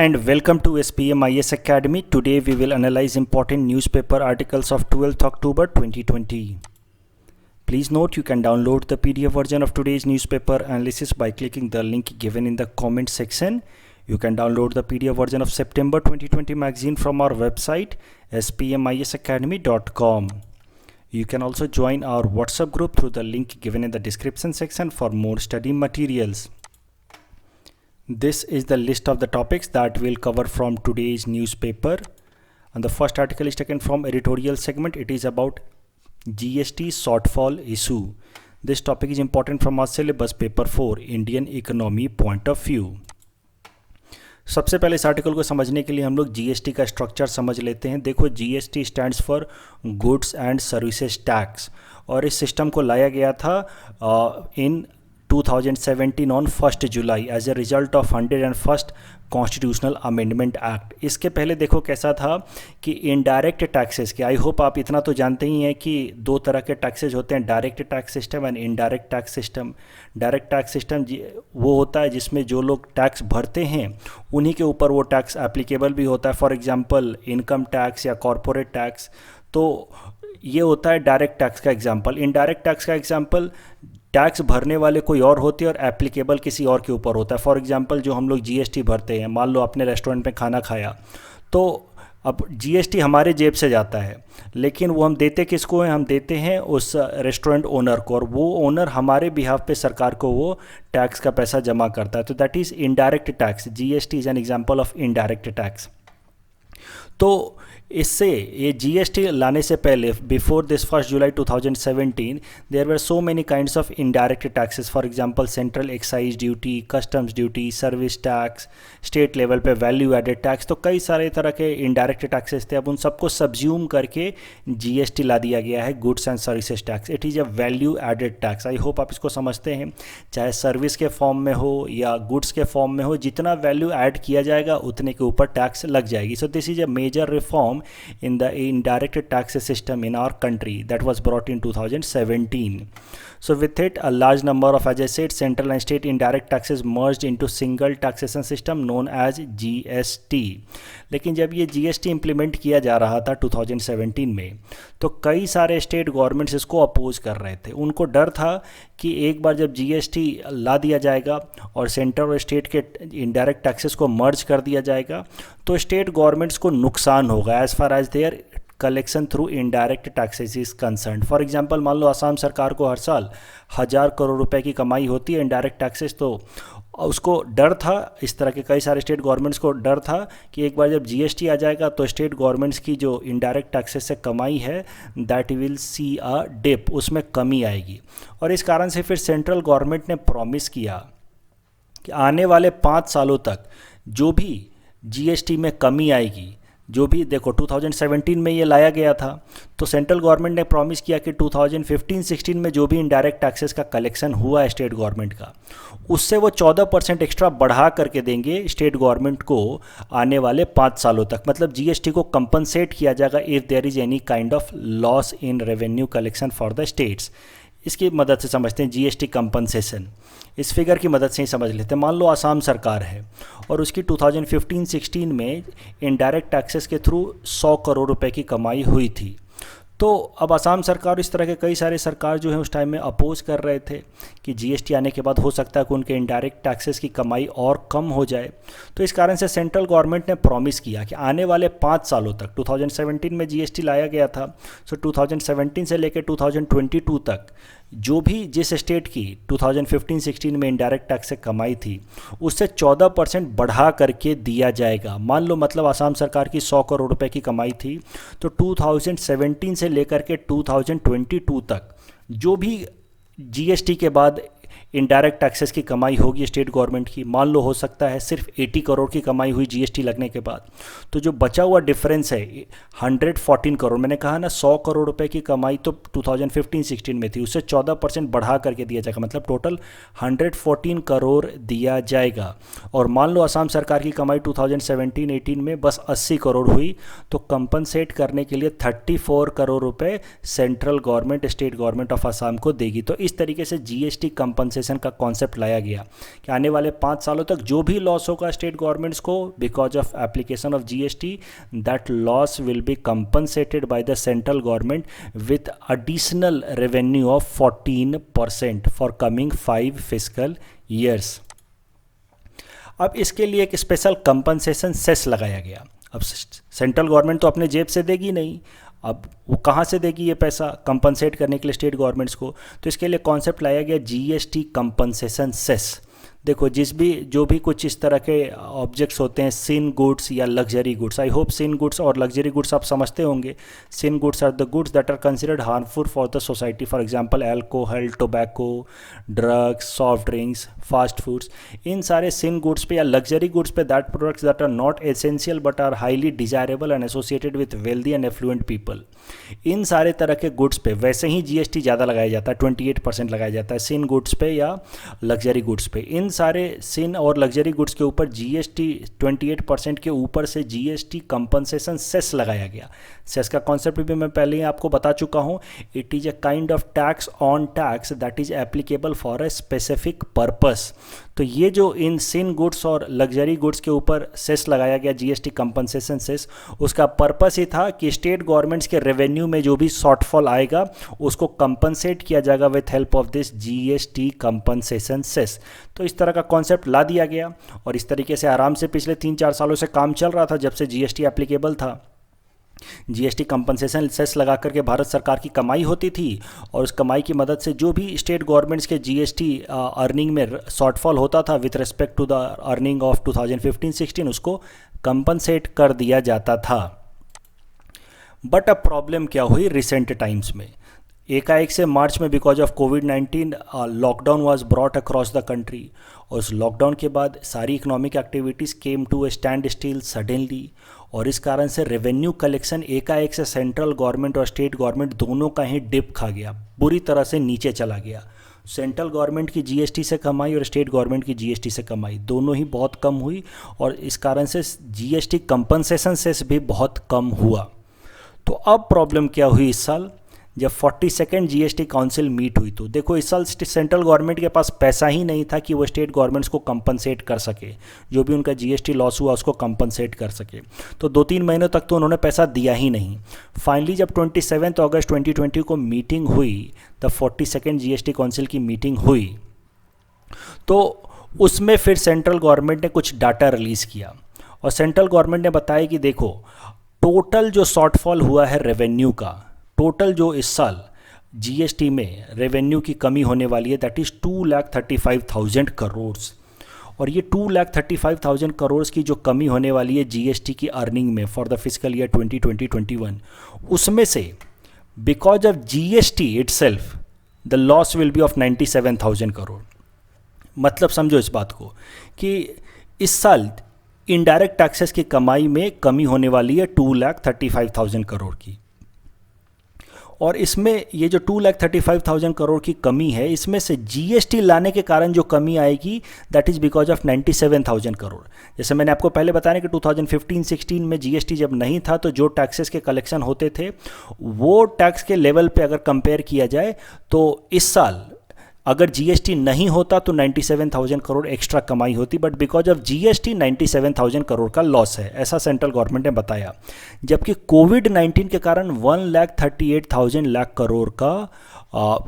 and welcome to SPM IS Academy. Today we will analyze important newspaper articles of 12th October 2020. Please note you can download the PDF version of today's newspaper analysis by clicking the link given in the comment section. You can download the PDF version of September 2020 magazine from our website spmisacademy.com. You can also join our WhatsApp group through the link given in the description section for more study materials. This is the list of the topics that we'll cover from today's newspaper. And the first article is taken from editorial segment. It is about GST shortfall issue. This topic is important from our syllabus paper 4 Indian economy point of view. सबसे पहले इस article को समझने के लिए हम लोग GST का स्ट्रक्चर समझ लेते हैं. देखो, GST stands for goods and services tax और इस सिस्टम को लाया गया था in 2017 on 1 July as a result of 101st constitutional amendment act. इसके पहले देखो कैसा था कि इनडायरेक्ट टैक्सेस के, आई होप आप इतना तो जानते ही हैं कि दो तरह के टैक्सेस होते हैं, direct tax system and indirect tax system. Direct tax system वो होता है जिसमें जो लोग टैक्स भरते हैं उन्हीं के ऊपर वो टैक्स एप्लीकेबल भी होता है. फॉर एग्जांपल इनकम टैक्स या कॉरपोरेट टैक्स. तो ये होता है डायरेक्ट टैक्स का एग्जांपल. इनडायरेक्ट टैक्स का एग्जांपल टैक्स भरने वाले कोई और होते हैं और एप्लीकेबल किसी और के ऊपर होता है. फॉर एग्जांपल जो हम लोग जीएसटी भरते हैं, मान लो आपने रेस्टोरेंट में खाना खाया, तो अब जीएसटी हमारे जेब से जाता है, लेकिन वो हम देते किसको हैं? हम देते हैं उस रेस्टोरेंट ओनर को, और वो ओनर हमारे बिहाफ पे सरकार को वो टैक्स का पैसा जमा करता है. तो that is indirect tax. GST is an example of indirect tax. तो इससे ये जीएसटी लाने से पहले, before this 1 July 2017, there were so many kinds of indirect taxes. For example central excise duty, customs duty, service tax, state level पे value added tax. तो कई सारे तरह के इनडायरेक्ट टैक्सेस थे. अब उन सबको सब्ज्यूम करके जीएसटी ला दिया गया है, goods and services tax. It is a value added tax. I hope आप इसको समझते हैं. चाहे सर्विस के फॉर्म में हो या गुड्स के फॉर्म में हो, जितना वैल्यू ऐड किया जाएगा उतने के ऊपर टैक्स लग जाएगी. So this is a major reform in the indirect tax system in our country that was brought in 2017. So with it, a large number of, as I said, central and state indirect taxes merged into single taxation system known as GST. लेकिन जब ये GST implement किया जा रहा था 2017 में, तो कई सारे स्टेट गवर्नमेंट्स इसको अपोज कर रहे थे. उनको डर था कि एक बार जब GST ला दिया जाएगा और सेंट्रल और स्टेट के इनडायरेक्ट टैक्सेस को मर्ज कर दिया जाएगा, तो स्टेट गवर्नमेंट्स को नुकसान होगा as far as their collection through indirect taxes is concern. For example, मान लो असम सरकार को हर साल 1000 करोड़ रुपए की कमाई होती है इनडायरेक्ट टैक्सेस. तो उसको डर था, इस तरह के कई सारे स्टेट गवर्नमेंट्स को डर था कि एक बार जब जीएसटी आ जाएगा तो स्टेट गवर्नमेंट्स की जो इनडायरेक्ट टैक्सेस से कमाई है that will see a dip, उसमें कमी आएगी. और इस कारण से फिर सेंट्रल गवर्नमेंट ने प्रॉमिस किया कि आने वाले 5 सालों तक जो भी जीएसटी में कमी आएगी, जो भी, देखो 2017 में ये लाया गया था, तो सेंट्रल गवर्नमेंट ने प्रॉमिस किया कि 2015-16 में जो भी इनडायरेक्ट टैक्सेस का कलेक्शन हुआ है स्टेट गवर्नमेंट का, उससे वो 14% एक्स्ट्रा बढ़ा करके देंगे स्टेट गवर्नमेंट को आने वाले 5 सालों तक. मतलब जीएसटी को कंपनसेट किया जाएगा if there is any kind of loss in revenue collection for the states. इसकी मदद से समझते हैं जीएसटी कंपनसेशन. इस फिगर की मदद से ही समझ लेते हैं. मान लो आसाम सरकार है और उसकी 2015-16 में इनडायरेक्ट टैक्सेस के थ्रू 100 करोड़ रुपए की कमाई हुई थी. तो अब आसाम सरकार, इस तरह के कई सारे सरकार जो है उस टाइम में अपोज कर रहे थे कि जीएसटी आने के बाद हो सकता है कि उनके इनडायरेक्ट टैक्सेस की कमाई और कम हो जाए. तो इस कारण से सेंट्रल गवर्नमेंट ने प्रॉमिस किया कि आने वाले 5 सालों तक, 2017 में जीएसटी लाया गया था, सो 2017 से लेकर 2022 तक जो भी जिस स्टेट की 2015-16 में इनडायरेक्ट टैक्स से कमाई थी उससे 14% बढ़ा करके दिया जाएगा. मान लो, मतलब आसाम सरकार की 100 करोड़ रुपए की कमाई थी, तो 2017 से लेकर के 2022 तक जो भी जीएसटी के बाद इनडायरेक्ट टैक्सेस की कमाई होगी स्टेट गवर्नमेंट की, मान लो हो सकता है सिर्फ 80 करोड़ की कमाई हुई जीएसटी लगने के बाद, तो जो बचा हुआ डिफरेंस है 114 करोड़, मैंने कहा ना 100 करोड़ रुपए की कमाई तो 2015-16 में थी, उससे 14% बढ़ा करके दिया जाएगा, मतलब टोटल 114 करोड़ दिया जाएगा. और मान लो असम सरकार की कमाई 2017-18 में बस 80 करोड़ हुई, तो कंपनसेट करने के लिए 34 करोड़ रुपए central government state government of Assam को देगी. तो इस तरीके से जीएसटी कंपन कंपनसेशन का कॉन्सेप्ट लाया गया कि आने वाले 5 सालों तक जो भी लॉस होगा स्टेट गवर्नमेंट्स को because of application of GST, that loss will be compensated bye the central government with additional revenue of 14% for coming 5 fiscal years. अब इसके लिए एक स्पेशल कंपनसेशन सेस लगाया गया। अब सेंट्रल गवर्नमेंट तो अपने जेब से देगी नहीं, अब वो कहाँ से देगी ये पैसा कंपनसेट करने के लिए स्टेट गवर्नमेंट्स को, तो इसके लिए कॉन्सेप्ट लाया गया जीएसटी कंपनसेशन सेस। देखो जो भी कुछ इस तरह के ऑब्जेक्ट्स होते हैं, सिन गुड्स या luxury goods, I hope sin goods और लग्जरी गुड्स आप समझते होंगे। Sin goods are the goods that are considered harmful for the society, for example alcohol, tobacco, drugs, soft drinks, fast foods. इन सारे sin goods पे या luxury goods पे that products that are not essential but are highly desirable and associated with wealthy and affluent people, इन सारे तरह के goods पे वैसे ही जीएसटी ज़्यादा लगाया जाता है, 28% लगाया जाता है सिन गुड्स पे या लग्जरी गुड्स पे। इन सारे सिन और लग्जरी गुड्स के ऊपर जीएसटी 28% के ऊपर से जीएसटी कंपनसेशन सेस लगाया गया। सेस का कॉन्सेप्ट भी मैं पहले ही आपको बता चुका हूँ। It is a kind of tax on tax that is applicable for a specific purpose. तो ये जो इन सिन गुड्स और लग्जरी गुड्स के ऊपर सेस लगाया गया जीएसटी कंपनसेशन सेस, उसका पर्पस ही था कि स्टेट गवर्नमेंट्स के रेवेन्यू में जो भी शॉर्टफॉल आएगा उसको कंपनसेट किया जाएगा with help of this GST compensation cess. तो इस तरह का कॉन्सेप्ट ला दिया गया और इस तरीके से आराम से पिछले 3-4 सालों से काम चल रहा था जब से जीएसटी एप्लीकेबल था। जीएसटी कंपनसेशन सेस लगा करके भारत सरकार की कमाई होती थी और उस कमाई की मदद से जो भी स्टेट गवर्नमेंट्स के जीएसटी अर्निंग में शॉर्टफॉल होता था with respect to the earning of 2015-16 उसको कंपनसेट कर दिया जाता था। बट अब प्रॉब्लम क्या हुई रिसेंट टाइम्स में, एकाएक से मार्च में बिकॉज ऑफ कोविड-19 lockdown was brought across the country और उस लॉकडाउन के बाद सारी economic activities came to a standstill suddenly और इस कारण से रेवेन्यू कलेक्शन एकाएक से सेंट्रल गवर्नमेंट और स्टेट गवर्नमेंट दोनों का ही डिप खा गया, बुरी तरह से नीचे चला गया। सेंट्रल गवर्नमेंट की जीएसटी से कमाई और स्टेट गवर्नमेंट की जीएसटी से कमाई दोनों ही बहुत कम हुई और इस कारण से जीएसटी कंपनसेशन सेस भी बहुत कम हुआ। तो अब प्रॉब्लम क्या हुई इस साल जब 42nd जीएसटी काउंसिल मीट हुई, तो देखो इस साल सेंट्रल गवर्नमेंट के पास पैसा ही नहीं था कि वो स्टेट गवर्नमेंट्स को कंपनसेट कर सके, जो भी उनका जीएसटी लॉस हुआ उसको कंपनसेट कर सके। तो 2-3 महीनों तक तो उन्होंने पैसा दिया ही नहीं। फाइनली जब 27 अगस्त 2020 को मीटिंग हुई, द 42nd जीएसटी काउंसिल की मीटिंग हुई, तो उसमें फिर सेंट्रल गवर्नमेंट ने कुछ डाटा रिलीज़ किया और सेंट्रल गवर्नमेंट ने बताया कि देखो टोटल जो शॉर्टफॉल हुआ है रेवेन्यू का, टोटल जो इस साल जीएसटी में रेवेन्यू की कमी होने वाली है दैट इज़ 2,35,000 करोड़ और ये 2,35,000 करोड़ की जो कमी होने वाली है जीएसटी की अर्निंग में फॉर द फिजिकल ईयर 2020-21, उसमें से because of GST itself the loss will be of 97,000 crore. मतलब समझो इस बात को कि इस साल इनडायरेक्ट टैक्सेस की कमाई में कमी होने वाली है 2,35,000 करोड़ की और इसमें ये जो 2,35,000 करोड़ की कमी है इसमें से जीएसटी लाने के कारण जो कमी आएगी that is because of 97,000 crore. जैसे मैंने आपको पहले बताया कि 2015-16 में जीएसटी जब नहीं था तो जो टैक्सेस के कलेक्शन होते थे वो टैक्स के लेवल पे अगर कंपेयर किया जाए तो इस साल अगर जीएसटी नहीं होता तो 97,000 करोड़ एक्स्ट्रा कमाई होती, but because of GST 97,000 crore का लॉस है, ऐसा सेंट्रल गवर्नमेंट ने बताया। जबकि कोविड-19 के कारण 1,38,000 लाख करोड़ का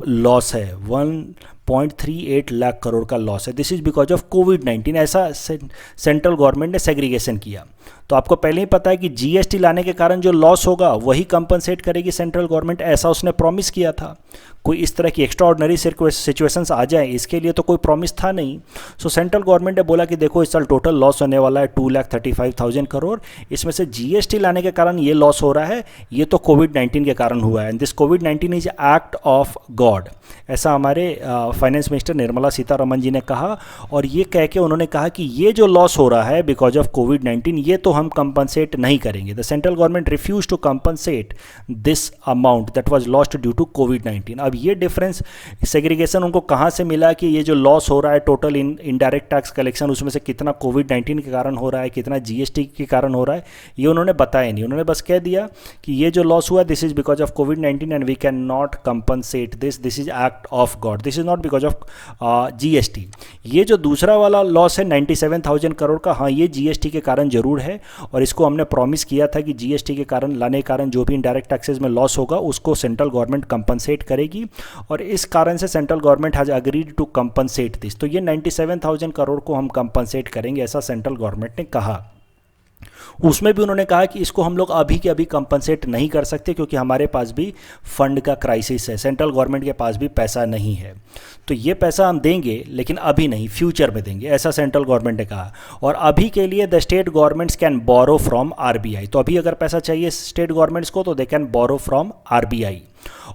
लॉस है, 1.38 लाख करोड़ का लॉस है। दिस इज बिकॉज ऑफ कोविड-19, ऐसा सेंट्रल गवर्नमेंट ने सेग्रीगेशन किया। तो आपको पहले ही पता है कि जीएसटी लाने के कारण जो लॉस होगा वही कंपनसेट करेगी सेंट्रल गवर्नमेंट, ऐसा उसने प्रॉमिस किया था। कोई इस तरह की एक्स्ट्रा ऑर्डिनरी सिचुएशंस आ जाए इसके लिए तो कोई प्रॉमिस था नहीं। सो सेंट्रल गवर्नमेंट ने बोला कि देखो इस साल टोटल लॉस होने वाला है 2,35,000 करोड़, इसमें से जीएसटी लाने के कारण ये लॉस हो रहा है, ये तो कोविड-19 के कारण हुआ है and this covid is act of God, ऐसा हमारे फाइनेंस मिनिस्टर निर्मला सीतारमण जी ने कहा। और ये कह के उन्होंने कहा कि ये जो लॉस हो रहा है बिकॉज ऑफ कोविड-19 ये तो हम कंपनसेट नहीं करेंगे। The central government refuse to compensate this amount that was lost due to कोविड-19। अब ये डिफरेंस सेग्रीगेशन उनको कहाँ से मिला कि ये जो लॉस हो रहा है टोटल इनडायरेक्ट टैक्स कलेक्शन उसमें से कितना कोविड-19 के कारण हो रहा है, कितना जीएसटी के कारण हो रहा है, ये उन्होंने बताया नहीं। उन्होंने बस कह दिया कि ये जो लॉस हुआ दिस इज बिकॉज ऑफ कोविड-19 and we can not compensate this, this is act of God, this is not because of GST. ये जो दूसरा वाला लॉस है 97,000 करोड़ का, हाँ ये जीएसटी के कारण जरूर है, और इसको हमने प्रॉमिस किया था कि जीएसटी के कारण लाने के कारण जो भी इनडायरेक्ट टैक्सेस में लॉस होगा उसको सेंट्रल गवर्नमेंट कंपनसेट करेगी, और इस कारण से central government has agreed to compensate this. तो ये 97,000 करोड़ को हम कंपनसेट करेंगे, ऐसा सेंट्रल गवर्नमेंट ने कहा। उसमें भी उन्होंने कहा कि इसको हम लोग अभी के अभी कंपनसेट नहीं कर सकते क्योंकि हमारे पास भी फंड का क्राइसिस है, सेंट्रल गवर्नमेंट के पास भी पैसा नहीं है, तो ये पैसा हम देंगे लेकिन अभी नहीं, फ्यूचर में देंगे, ऐसा सेंट्रल गवर्नमेंट ने कहा। और अभी के लिए the state governments can borrow from RBI, तो अभी अगर पैसा चाहिए स्टेट गवर्नमेंट्स को तो they can borrow from RBI,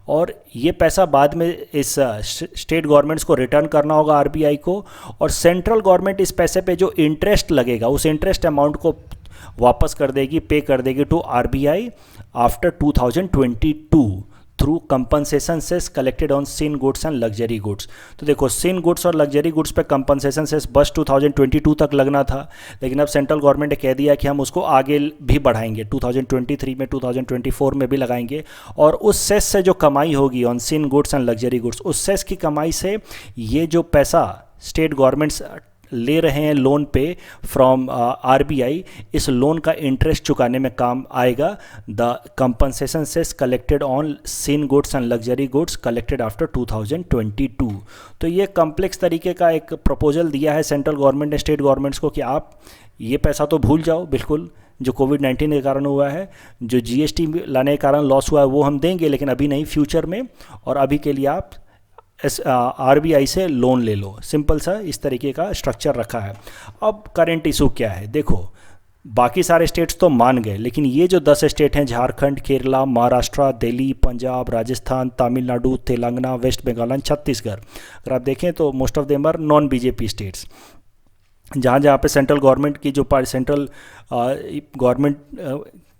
और ये पैसा बाद में इस स्टेट गवर्नमेंट्स को रिटर्न करना होगा आरबीआई को, और सेंट्रल गवर्नमेंट इस पैसे पे जो इंटरेस्ट लगेगा उस इंटरेस्ट अमाउंट को वापस कर देगी, पे कर देगी to RBI after 2022 through compensation cess collected on sin goods and luxury goods. तो देखो सिन गुड्स और लग्जरी गुड्स पे कंपनसेशन सेस बस 2022 तक लगना था, लेकिन अब सेंट्रल गवर्नमेंट ने कह दिया कि हम उसको आगे भी बढ़ाएंगे, 2023 में 2024 में भी लगाएंगे, और उस सेस से जो कमाई होगी on sin goods and luxury goods, उस सेस की कमाई से ये जो पैसा स्टेट गवर्नमेंट्स ले रहे हैं लोन पे फ्रॉम आरबीआई, इस लोन का इंटरेस्ट चुकाने में काम आएगा। The compensation cess collected on sin goods and luxury goods collected after 2022। तो ये कॉम्प्लेक्स तरीके का एक प्रपोजल दिया है सेंट्रल गवर्नमेंट ने स्टेट गवर्नमेंट्स को कि आप ये पैसा तो भूल जाओ बिल्कुल, जो कोविड-19 के कारण हुआ है, जो जीएसटी लाने के कारण लॉस हुआ है वो हम देंगे लेकिन अभी नहीं, फ्यूचर में, और अभी के लिए आप आरबीआई से लोन ले लो। सिंपल सा इस तरीके का स्ट्रक्चर रखा है। अब करंट इशू क्या है, देखो बाकी सारे स्टेट्स तो मान गए, लेकिन ये जो 10 स्टेट हैं, झारखंड, केरला, महाराष्ट्र, दिल्ली, पंजाब, राजस्थान, तमिलनाडु, तेलंगाना, वेस्ट बंगाल एंड छत्तीसगढ़, अगर आप देखें तो most of them are non BJP states, जहाँ जहाँ पे सेंट्रल गवर्नमेंट की जो सेंट्रल गवर्नमेंट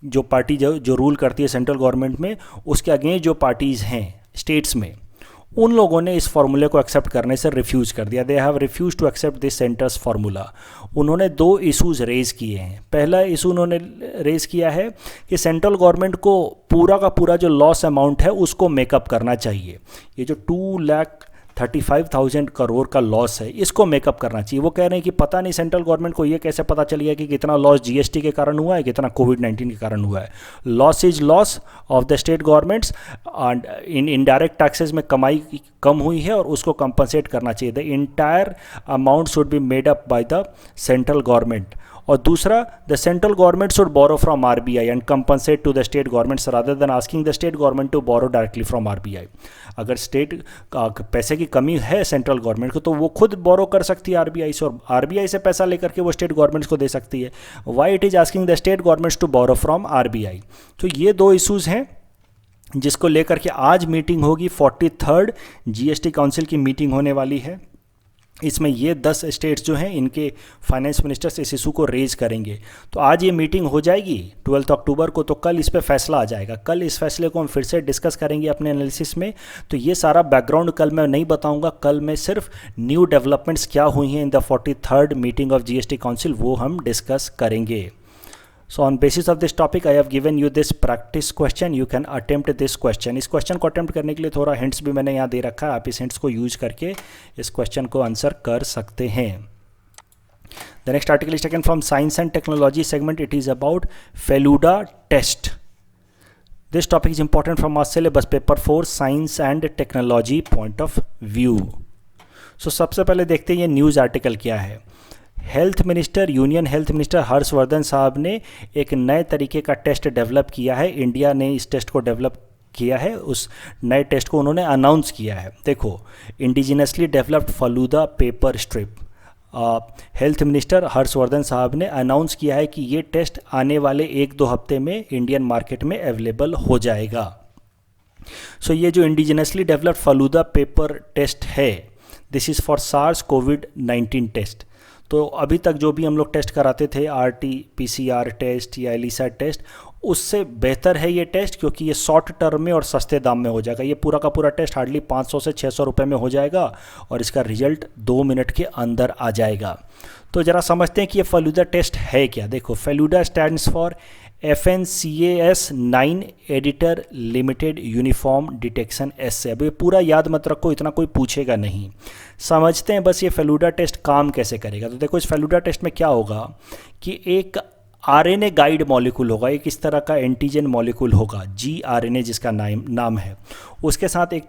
जो पार्टी जो रूल करती है सेंट्रल गवर्नमेंट में, उसके अगेंस्ट जो पार्टीज़ हैं स्टेट्स में, उन लोगों ने इस फार्मूले को एक्सेप्ट करने से रिफ्यूज़ कर दिया। They have refuse to accept this centre's formula. उन्होंने 2 इशूज़ रेज़ किए हैं। पहला इशू उन्होंने रेज़ किया है कि सेंट्रल गवर्नमेंट को पूरा का पूरा जो लॉस अमाउंट है उसको मेकअप करना चाहिए। ये जो 2,35,000 करोड़ का लॉस है इसको मेकअप करना चाहिए। वो कह रहे हैं कि पता नहीं सेंट्रल गवर्नमेंट को ये कैसे पता चल गया कि कितना लॉस जीएसटी के कारण हुआ है, कितना कोविड-19 के कारण हुआ है। Loss is loss of the state governments, and in indirect taxes में कमाई कम हुई है और उसको कंपनसेट करना चाहिए। The entire amount should be made up by the central government. और दूसरा, the central government should borrow from RBI and compensate to the state governments rather than asking the state government to borrow directly from RBI. अगर state पैसे की कमी है central government को तो वो खुद बोरो कर सकती है आरबीआई से, और आरबीआई से पैसा लेकर के वो स्टेट गवर्नमेंट्स को दे सकती है। Why it is asking the state governments to borrow from RBI. तो ये 2 इशूज़ हैं जिसको लेकर के आज मीटिंग होगी। 43rd जीएसटी काउंसिल की मीटिंग होने वाली है। इसमें ये 10 स्टेट्स जो हैं इनके फाइनेंस मिनिस्टर्स इस इशू को रेज करेंगे। तो आज ये मीटिंग हो जाएगी 12 अक्टूबर को, तो कल इस पे फैसला आ जाएगा। कल इस फैसले को हम फिर से डिस्कस करेंगे अपने एनालिसिस में। तो ये सारा बैकग्राउंड कल मैं नहीं बताऊंगा, कल मैं सिर्फ न्यू डेवलपमेंट्स क्या हुई हैं in the 43rd meeting of GST council वो हम डिस्कस करेंगे। So on basis of this topic I have given you this practice question. You can attempt this question. इस क्वेश्चन को अटेम्प्ट करने के लिए थोड़ा हिंट्स भी मैंने यहाँ दे रखा है, आप इस हिंट्स को यूज करके इस क्वेश्चन को आंसर कर सकते हैं। The next article is taken from Science and Technology segment. It is about Feluda test. This topic is important from our syllabus paper 4 Science and Technology point of view. So सबसे पहले देखते हैं ये news article क्या है। Health minister, union health minister Harshvardhan साहब ने एक नए तरीके का टेस्ट डेवलप किया है। इंडिया ने इस टेस्ट को डेवलप किया है, उस नए टेस्ट को उन्होंने अनाउंस किया है। देखो, indigenously developed Feluda paper strip. Health minister Harshvardhan साहब ने अनाउंस किया है कि ये टेस्ट आने वाले 1-2 हफ्ते में इंडियन मार्केट में अवेलेबल हो जाएगा। सो ये जो indigenously developed Feluda paper test है, दिस इज़ फॉर सार्स कोविड-19 टेस्ट। तो अभी तक जो भी हम लोग टेस्ट कराते थे, RT-PCR टेस्ट या एलिसा टेस्ट, उससे बेहतर है ये टेस्ट, क्योंकि ये शॉर्ट टर्म में और सस्ते दाम में हो जाएगा। ये पूरा का पूरा टेस्ट हार्डली 500 से 600 रुपये में हो जाएगा और इसका रिजल्ट 2 मिनट के अंदर आ जाएगा। तो ज़रा समझते हैं कि ये फेलुदा टेस्ट है क्या। देखो, Feluda stands for FNCAS 9 editor limited uniform detection assay. अब ये पूरा याद मत रखो, इतना कोई पूछेगा नहीं। समझते हैं बस ये फेलुदा टेस्ट काम कैसे करेगा। तो देखो, इस फेलुदा टेस्ट में क्या होगा कि एक RNA गाइड मॉलिक्यूल होगा, एक इस तरह का एंटीजन मॉलिक्यूल होगा, gRNA जिसका नाम है। उसके साथ एक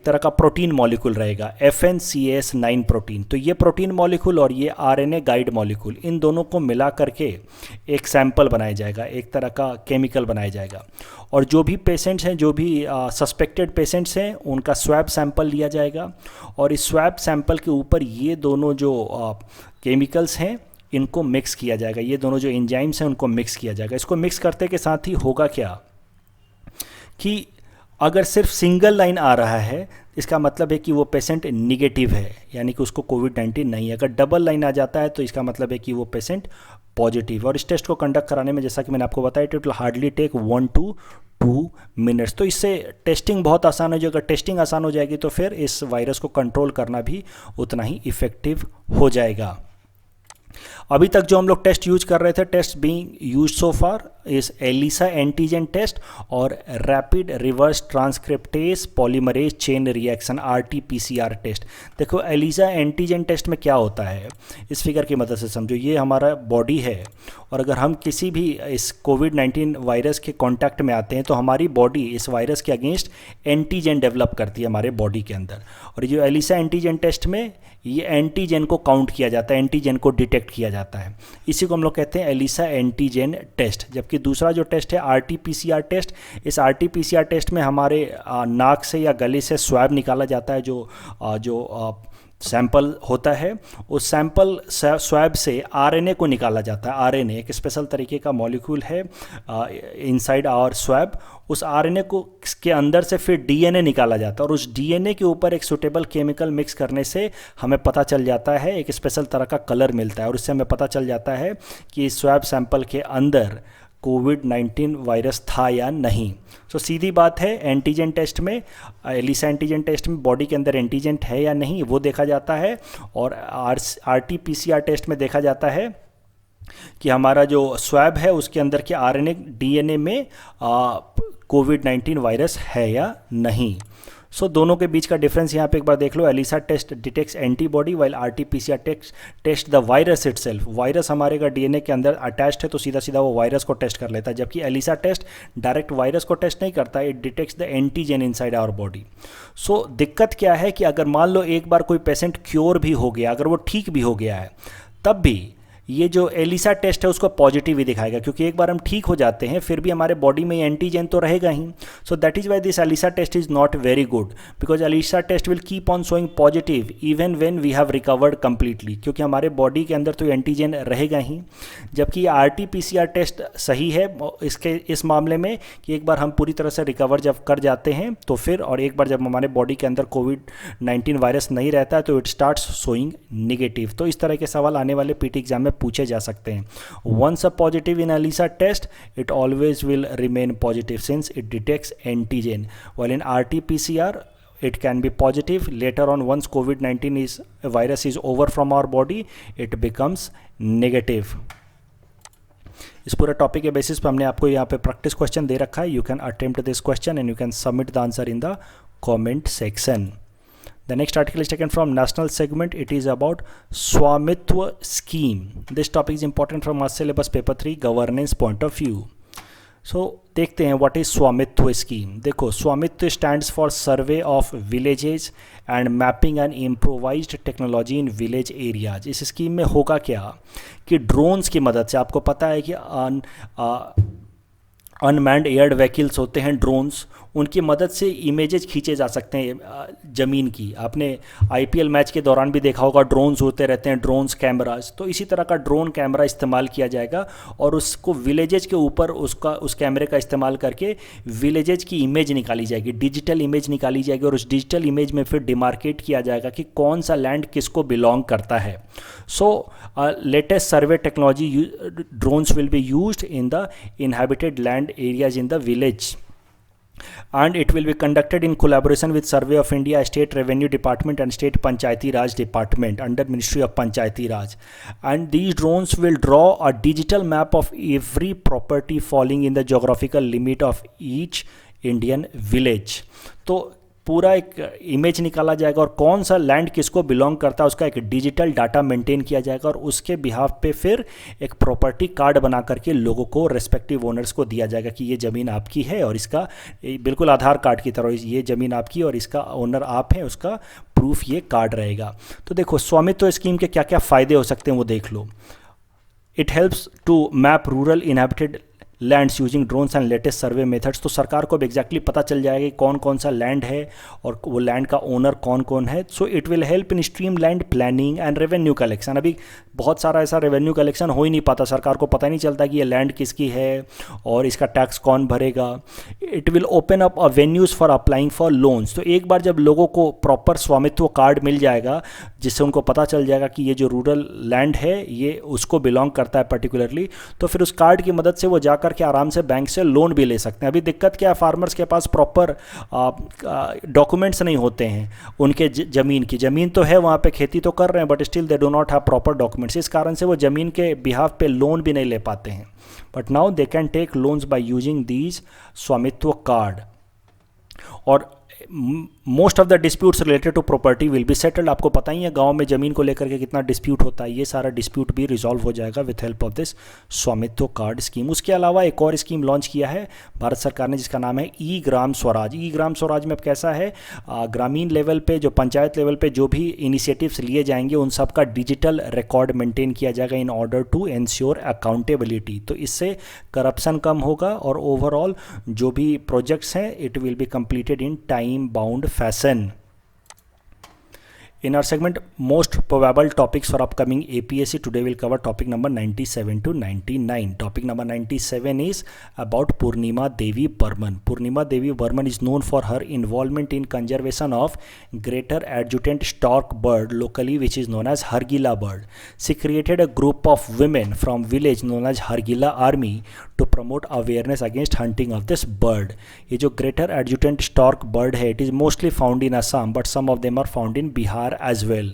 तरह का प्रोटीन मॉलिक्यूल रहेगा, FNCAS 9 प्रोटीन। तो ये प्रोटीन मॉलिक्यूल और ये RNA गाइड मॉलिक्यूल, इन दोनों को मिला करके एक सैंपल बनाया जाएगा, एक तरह का केमिकल बनाया जाएगा। और जो भी पेशेंट्स हैं, जो भी सस्पेक्टेड पेशेंट्स हैं, उनका स्वैब सैंपल लिया जाएगा और इस स्वैब सैंपल के ऊपर ये दोनों जो केमिकल्स हैं इनको मिक्स किया जाएगा। ये दोनों जो एंजाइम्स हैं उनको मिक्स किया जाएगा। इसको मिक्स करते के साथ ही होगा क्या कि अगर सिर्फ सिंगल लाइन आ रहा है, इसका मतलब है कि वो पेशेंट निगेटिव है, यानी कि उसको कोविड-19 नहीं है। अगर डबल लाइन आ जाता है तो इसका मतलब है कि वो पेशेंट पॉजिटिव। और इस टेस्ट को कंडक्ट कराने में, जैसा कि मैंने आपको बताया, it will hardly take 1 to 2 minutes. तो इससे टेस्टिंग बहुत आसान हो जाएगी। अगर टेस्टिंग आसान हो जाएगी तो फिर इस वायरस को कंट्रोल करना भी उतना ही इफ़ेक्टिव हो जाएगा। अभी तक जो हम लोग टेस्ट यूज कर रहे थे, test being use so far is ELISA antigen test और rapid reverse transcriptase polymerase chain reaction RT-PCR test. देखो, एलिसा एंटीजन टेस्ट में क्या होता है, इस फिगर की मदद से समझो। ये हमारा बॉडी है और अगर हम किसी भी इस कोविड-19 वायरस के कांटेक्ट में आते हैं तो हमारी बॉडी इस वायरस के अगेंस्ट एंटीजन डेवलप करती है हमारे बॉडी के अंदर। और ये एलिसा एंटीजन टेस्ट में ये एंटीजन को काउंट किया जाता है, एंटीजन को डिटेक्ट किया जाता है। इसी को हम लोग कहते हैं एलिसा एंटीजन टेस्ट। जबकि दूसरा जो टेस्ट है RT-PCR टेस्ट, इस RT-PCR टेस्ट में हमारे नाक से या गले से स्वैब निकाला जाता है, जो सैंपल होता है। उस सैंपल स्वैब से RNA को निकाला जाता है। RNA एक स्पेशल तरीके का मॉलिक्यूल है इनसाइड आवर स्वैब। उस RNA को के अंदर से फिर DNA निकाला जाता है और उस DNA के ऊपर एक सुटेबल केमिकल मिक्स करने से हमें पता चल जाता है, एक स्पेशल तरह का कलर मिलता है और उससे हमें पता चल जाता है कि इस स्वैब सैंपल के अंदर कोविड-19 वायरस था या नहीं। सो सीधी बात है, एंटीजन टेस्ट में, एलिसा एंटीजन टेस्ट में बॉडी के अंदर एंटीजन है या नहीं वो देखा जाता है। और RT-PCR टेस्ट में देखा जाता है कि हमारा जो स्वैब है उसके अंदर के RNA DNA में कोविड-19 वायरस है या नहीं। सो दोनों के बीच का डिफरेंस यहाँ पे एक बार देख लो। ELISA test detects antibody while RT-PCR test the virus itself. Virus हमारे का DNA के अंदर अटैच्ड है तो सीधा सीधा वो वायरस को टेस्ट कर लेता है, जबकि एलिसा टेस्ट डायरेक्ट वायरस को टेस्ट नहीं करता, it detects the antigen inside our body. So दिक्कत क्या है कि अगर मान लो एक बार कोई पेशेंट क्योर भी हो गया, अगर वो ठीक भी हो गया है, तब भी ये जो एलिसा टेस्ट है उसको पॉजिटिव ही दिखाएगा, क्योंकि एक बार हम ठीक हो जाते हैं फिर भी हमारे बॉडी में एंटीजन तो रहेगा ही। So that is why this ELISA test is not very good, because ELISA test will keep on showing positive even when we have recovered completely, क्योंकि हमारे बॉडी के अंदर तो एंटीजन रहेगा ही। जबकि RT-PCR टेस्ट सही है इस मामले में कि एक बार हम पूरी तरह से रिकवर जब कर जाते हैं तो फिर, और एक बार जब हमारे बॉडी के अंदर कोविड-19 वायरस नहीं रहता है तो इट स्टार्ट्स शोइंग निगेटिव। तो इस तरह के सवाल आने वाले PT एग्जाम में पूछे जा सकते हैं। Once a positive in ELISA test, it always will remain positive since it detects antigen. While in RT-PCR, it can be positive. Later on, once COVID-19 virus is over from our body, it becomes negative. इस पूरे topic के basis पर हमने आपको यहाँ पे practice question दे रखा है. You can attempt this question and you can submit the answer in the comment section. The next article is taken from national segment. It is about Swamitwa scheme. This topic is important from our syllabus paper 3 governance point of view. So देखते हैं what is Swamitwa scheme. देखो, Swamitwa stands for Survey of Villages and Mapping and Improvised Technology in Village Areas. इस scheme में होगा क्या कि drones की मदद से, आपको पता है कि अनमैन्ड एयर्ड व्हीकल्स होते हैं ड्रोन्स, उनकी मदद से इमेजेस खींचे जा सकते हैं ज़मीन की। आपने आईपीएल मैच के दौरान भी देखा होगा, ड्रोन्स होते रहते हैं, ड्रोन्स कैमराज, तो इसी तरह का ड्रोन कैमरा इस्तेमाल किया जाएगा और उसको विलेजेज के ऊपर उस कैमरे का इस्तेमाल करके विलेजेज की इमेज निकाली जाएगी, डिजिटल इमेज निकाली जाएगी और उस डिजिटल इमेज में फिर डिमार्केट किया जाएगा कि कौन सा लैंड किसको बिलोंग करता है। So latest survey technology drones will be used in the inhabited land areas in the village, and it will be conducted in collaboration with Survey of India, State Revenue Department and State Panchayati Raj Department under Ministry of Panchayati Raj, and these drones will draw a digital map of every property falling in the geographical limit of each Indian village। तो पूरा एक image निकाला जाएगा और कौन सा land किसको belong करता है उसका एक डिजिटल डाटा मेंटेन किया जाएगा और उसके बिहाफ पे फिर एक प्रॉपर्टी कार्ड बना करके लोगों को, रेस्पेक्टिव ओनर्स को दिया जाएगा कि ये ज़मीन आपकी है और इसका बिल्कुल आधार कार्ड की तरह ये ज़मीन आपकी और इसका ओनर आप हैं, उसका प्रूफ ये कार्ड रहेगा। तो देखो स्वामित्व स्कीम के क्या क्या फ़ायदे हो सकते हैं वो देख लो। It helps to map rural inhabited lands using drones and latest survey methods. तो सरकार को अब एग्जैक्टली पता चल जाएगा कि कौन कौन सा लैंड है और वो लैंड का ओनर कौन कौन है। So it will help in stream land planning and revenue collection. अभी बहुत सारा ऐसा रेवेन्यू कलेक्शन हो ही नहीं पाता, सरकार को पता ही नहीं चलता कि ये लैंड किसकी है और इसका टैक्स कौन भरेगा। It will open up venues for applying for loans. तो एक बार जब लोगों को प्रॉपर स्वामित्व कार्ड मिल जाएगा जिससे उनको पता चल जाएगा कि ये जो रूरल लैंड है ये उसको बिलोंग करता है पर्टिकुलरली, तो फिर उस कार्ड की मदद से वो जाकर के आराम से बैंक से लोन भी ले सकते हैं। अभी दिक्कत क्या है, फार्मर्स के पास प्रॉपर डॉक्यूमेंट्स नहीं होते हैं उनके ज़मीन की। ज़मीन तो है, वहाँ पे खेती तो कर रहे हैं but still they do not have proper documents. इस कारण से वो ज़मीन के बिहाफ पे लोन भी नहीं ले पाते हैं। But now they can take loans by using these Swamitva card और most of the disputes related to property will be settled. आपको पता ही है गांव में ज़मीन को लेकर के कितना डिस्प्यूट होता है, ये सारा डिस्प्यूट भी रिजॉल्व हो जाएगा विथ हेल्प ऑफ दिस स्वामित्व कार्ड स्कीम। उसके अलावा एक और स्कीम लॉन्च किया है भारत सरकार ने जिसका नाम है ई ग्राम स्वराज। ई ग्राम स्वराज में अब कैसा है, ग्रामीण लेवल पे जो पंचायत लेवल पे जो भी इनिशिएटिव्स लिए जाएंगे उन सब का डिजिटल रिकॉर्ड मेंटेन किया जाएगा in order to ensure accountability. तो इससे करप्शन कम होगा और ओवरऑल जो भी प्रोजेक्ट्स हैं it will be completed in time bound fashion. In our segment most probable topics for upcoming APSC, today we'll cover topic number 97 to 99. Topic number 97 is about Purnima Devi Burman. Purnima Devi Burman is known for her involvement in conservation of greater adjutant stork bird locally, which is known as Hargila bird. She created a group of women from village known as Hargila Army to promote awareness against hunting of this bird. ये जो greater adjutant stork bird है, it is mostly found in Assam, but some of them are found in Bihar as well.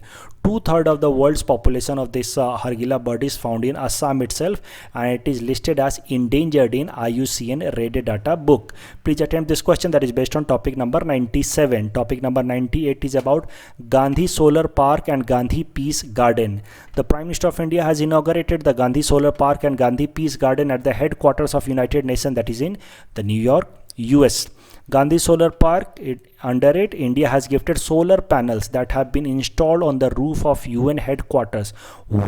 2/3 of the world's population of this Hargila bird is found in Assam itself, and it is listed as endangered in IUCN Red Data book. Please attempt this question that is based on topic number 97. Topic number 98 is about Gandhi Solar Park and Gandhi Peace Garden. The Prime Minister of India has inaugurated the Gandhi Solar Park and Gandhi Peace Garden at the headquarters of United Nations, that is in the New York, US. Gandhi Solar Park, under it, India has gifted solar panels that have been installed on the roof of UN headquarters.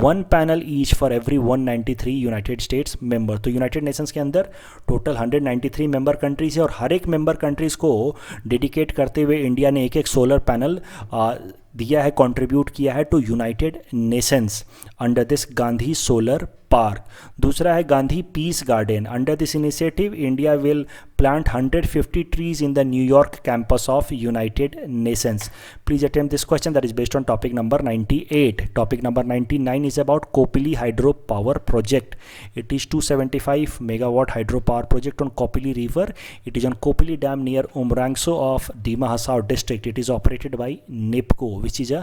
One panel each for every 193 United States member. तो United Nations के अंदर total 193 member countries है और हर एक member countries को dedicate करते हुए India ने एक एक सोलर पैनल दिया है, कंट्रीब्यूट किया है to United Nations under this Gandhi solar park. दूसरा है Gandhi peace garden. Under this initiative India will plant 150 trees in the New York campus of United Nations. Please attempt this question that is based on topic number 98. Topic number 99 is about Kopili Hydro Power Project. It is 275 megawatt hydropower project on Kopili River. It is on Kopili Dam near Umrangso of Dima Hasao district. It is operated by NEPCO, which is a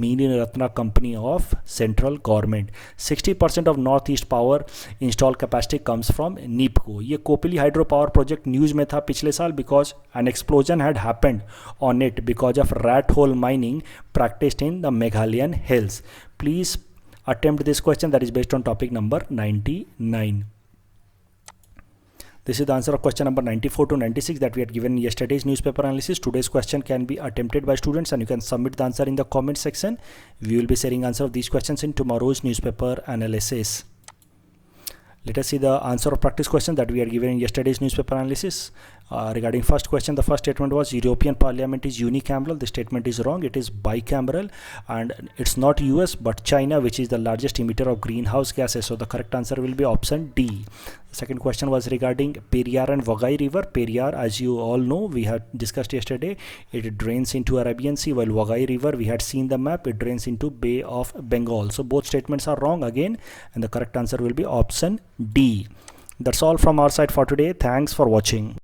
Mini Ratna company of central government. 60% of northeast power installed capacity comes from NEPCO. ये Kopili Hydro Power Project news में था पिछले साल because N explosion had happened on it because of rat hole mining practised in the Meghalayan hills. Please attempt this question that is based on topic number 99. This is the answer of question number 94 to 96 that we had given in yesterday's newspaper analysis. Today's question can be attempted by students and you can submit the answer in the comment section. We will be sharing answer of these questions in tomorrow's newspaper analysis. Let us see the answer of practice question that we are given in yesterday's newspaper analysis. Regarding first question, the first statement was European Parliament is unicameral. The statement is wrong. It is bicameral, and it's not US but China which is the largest emitter of greenhouse gases. So the correct answer will be option D. The second question was regarding Periyar and Vagai River. Periyar, as you all know, we had discussed yesterday, it drains into Arabian Sea, while Vagai River, we had seen the map, it drains into Bay of Bengal. So both statements are wrong again, and the correct answer will be option D. That's all from our side for today. Thanks for watching.